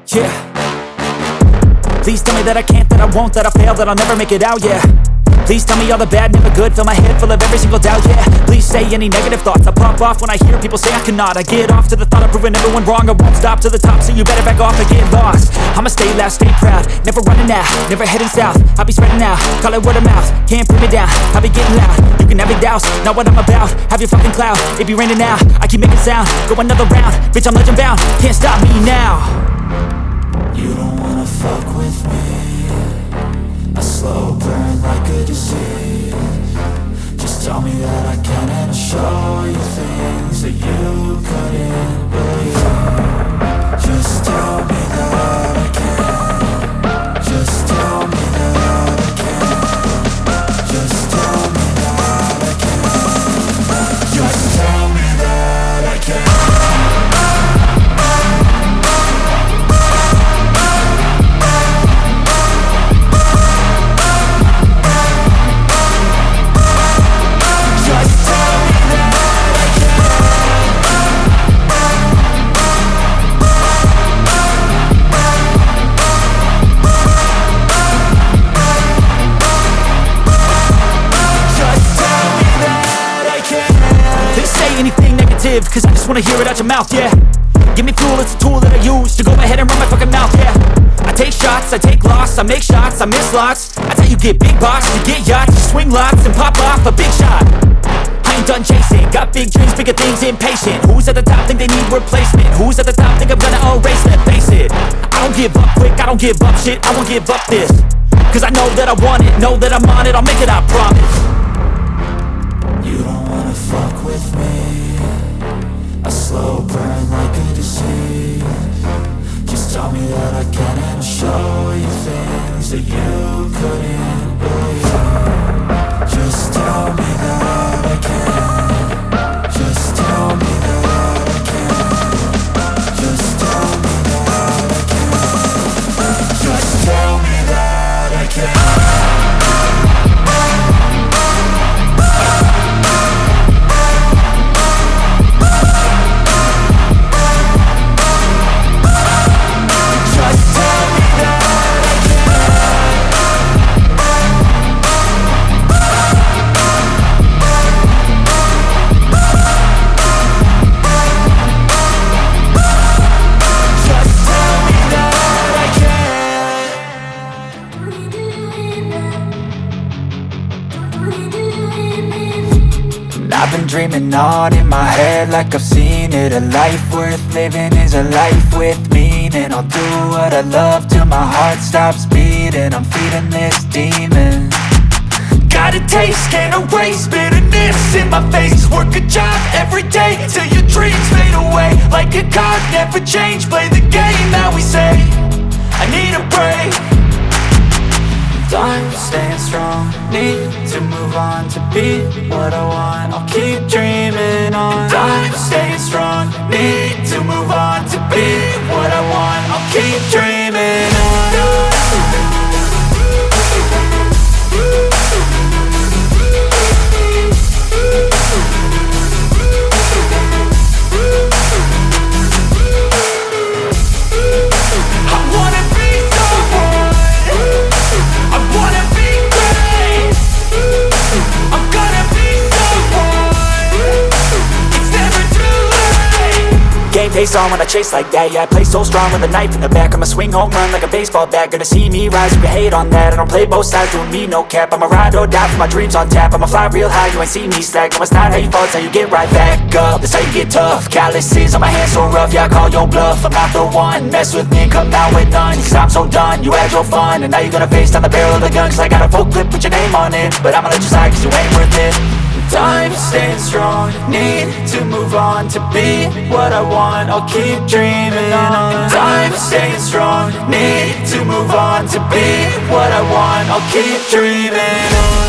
Yeah. Please tell me that I can't, that I won't, that I fail, that I'll never make it out, yeah. Please tell me all the bad, never good, fill my head full of every single doubt, yeah. Please say any negative thoughts, I pop off when I hear people say I cannot. I get off to the thought of proving everyone wrong, I won't stop to the top, so you better back off and get lost. I'ma stay loud, stay proud, never running out, never heading south. I'll be spreading out, call it word of mouth, can't put me down, I'll be getting loud. You can have your doubts, not what I'm about, have your fucking clout, it be raining now, I keep making sound, go another round, bitch I'm legend bound, can't stop me now. You don't wanna fuck with me, a slow burn like a disease. Just tell me that I can and I'll show you things that you couldn't believe. Just tell me that I can. Just tell me that I can. Just tell me that I can. Just tell me that I can. Cause I just wanna hear it out your mouth, yeah. Give me fuel, it's a tool that I use to go ahead and run my fucking mouth, yeah. I take shots, I take loss, I make shots, I miss lots. That's how you get big box, you get yachts, you swing lots and pop off a big shot. I ain't done chasing, got big dreams, bigger things, impatient. Who's at the top think they need replacement? Who's at the top think I'm gonna erase that? Face it, I don't give up quick, I don't give up shit, I won't give up this. Cause I know that I want it, know that I'm on it, I'll make it, I promise. You don't wanna fuck with me, a slow burn like a disease. Just tell me that I can and I'll show you things that you couldn't believe. Just tell me that I can. Just tell me that I can. Just tell me that I can. Just tell me that I can. I've been dreaming on in my head like I've seen it. A life worth living is a life with meaning. I'll do what I love till my heart stops beating. I'm feeding this demon. Got a taste, can't erase bitterness in my face. Work a job every day till your dreams fade away. Like a card, never change, play the game that we say. I need a break. I'm staying strong, need to move on to be what I want. I'll keep dreaming on. I'm staying strong, need to move on to be what I want. I'll keep dreaming on. Game face on when I chase like that, yeah, I play so strong with a knife in the back. I'ma swing home run like a baseball bat. Gonna see me rise, you can hate on that. I don't play both sides, doing me no cap. I'ma ride or die for my dreams on tap. I'ma fly real high, you ain't see me slack. No, it's not how you fall, it's how you get right back up. That's how you get tough, calluses on my hands so rough. Yeah, I call your bluff, I'm not the one. Mess with me, come out with none. Cause I'm so done, you had your fun. And now you're gonna face down the barrel of the gun. Cause I got a full clip, put your name on it. But I'ma let you slide cause you ain't worth it. I'm staying strong, need to move on to be what I want. I'll keep dreaming on. I'm staying strong, need to move on to be what I want. I'll keep dreaming on.